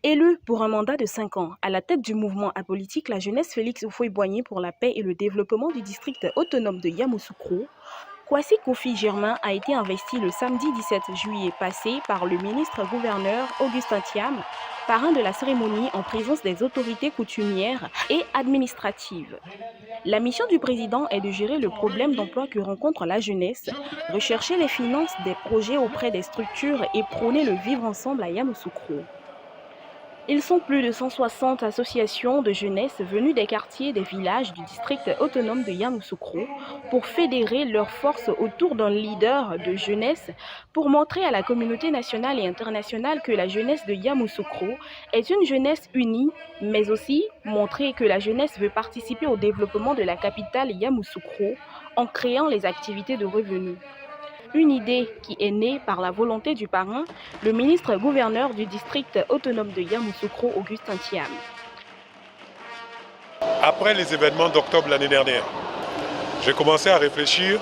Élu pour un mandat de 5 ans à la tête du mouvement apolitique La Jeunesse Félix Houphouët-Boigny pour la paix et le développement du district autonome de Yamoussoukro, Kwasi Kofi Germain a été investi le samedi 17 juillet passé par le ministre-gouverneur Augustin Thiam, parrain de la cérémonie en présence des autorités coutumières et administratives. La mission du président est de gérer le problème d'emploi que rencontre la jeunesse, rechercher les finances des projets auprès des structures et prôner le vivre ensemble à Yamoussoukro. Ils sont plus de 160 associations de jeunesse venues des quartiers des villages du district autonome de Yamoussoukro pour fédérer leurs forces autour d'un leader de jeunesse pour montrer à la communauté nationale et internationale que la jeunesse de Yamoussoukro est une jeunesse unie, mais aussi montrer que la jeunesse veut participer au développement de la capitale Yamoussoukro en créant les activités de revenus. Une idée qui est née par la volonté du parrain, le ministre-gouverneur du district autonome de Yamoussoukro, Augustin Thiam. Après les événements d'octobre l'année dernière, j'ai commencé à réfléchir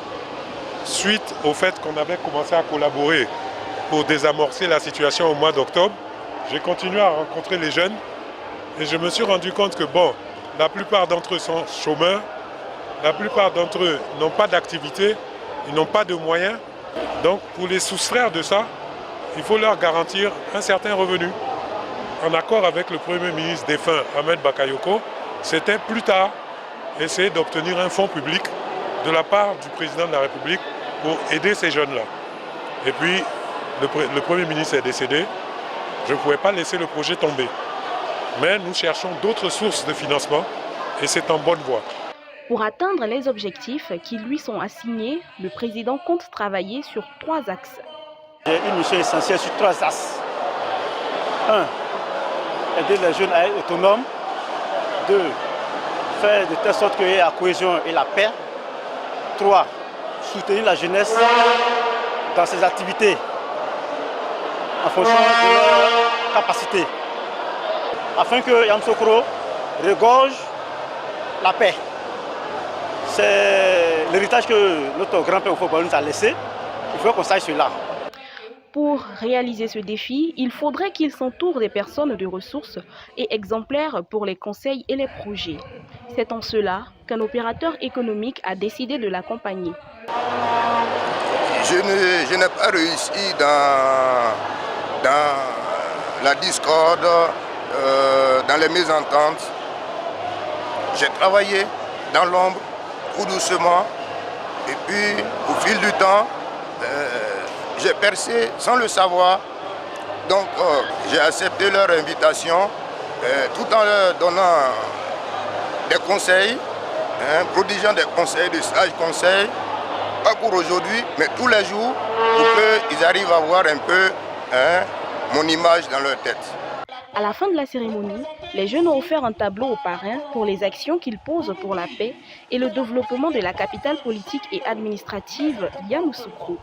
suite au fait qu'on avait commencé à collaborer pour désamorcer la situation au mois d'octobre. J'ai continué à rencontrer les jeunes et je me suis rendu compte que la plupart d'entre eux sont chômeurs, la plupart d'entre eux n'ont pas d'activité, ils n'ont pas de moyens. Donc pour les soustraire de ça, il faut leur garantir un certain revenu. En accord avec le Premier ministre défunt Ahmed Bakayoko, c'était plus tard essayer d'obtenir un fonds public de la part du président de la République pour aider ces jeunes-là. Et puis le Premier ministre est décédé, je ne pouvais pas laisser le projet tomber. Mais nous cherchons d'autres sources de financement et c'est en bonne voie. Pour atteindre les objectifs qui lui sont assignés, le président compte travailler sur 3 axes. J'ai une mission essentielle sur 3 axes. 1. Aider les jeunes à être autonomes. 2. Faire de telle sorte qu'il y ait la cohésion et la paix. 3. Soutenir la jeunesse dans ses activités en fonction de leurs capacités. Afin que Yamoussoukro regorge la paix. C'est l'héritage que notre grand-père Houphouët-Boigny nous a laissé. Il faut qu'on sache cela. Pour réaliser ce défi, il faudrait qu'il s'entoure des personnes de ressources et exemplaires pour les conseils et les projets. C'est en cela qu'un opérateur économique a décidé de l'accompagner. Je n'ai pas réussi dans la discorde, dans les mésententes. J'ai travaillé dans l'ombre, tout doucement, et puis au fil du temps, j'ai percé sans le savoir. Donc j'ai accepté leur invitation tout en leur donnant des conseils, prodigeant des conseils, de sages conseils, pas pour aujourd'hui, mais tous les jours, pour qu'ils arrivent à voir un peu mon image dans leur tête. À la fin de la cérémonie, les jeunes ont offert un tableau au parrain pour les actions qu'ils posent pour la paix et le développement de la capitale politique et administrative Yamoussoukro.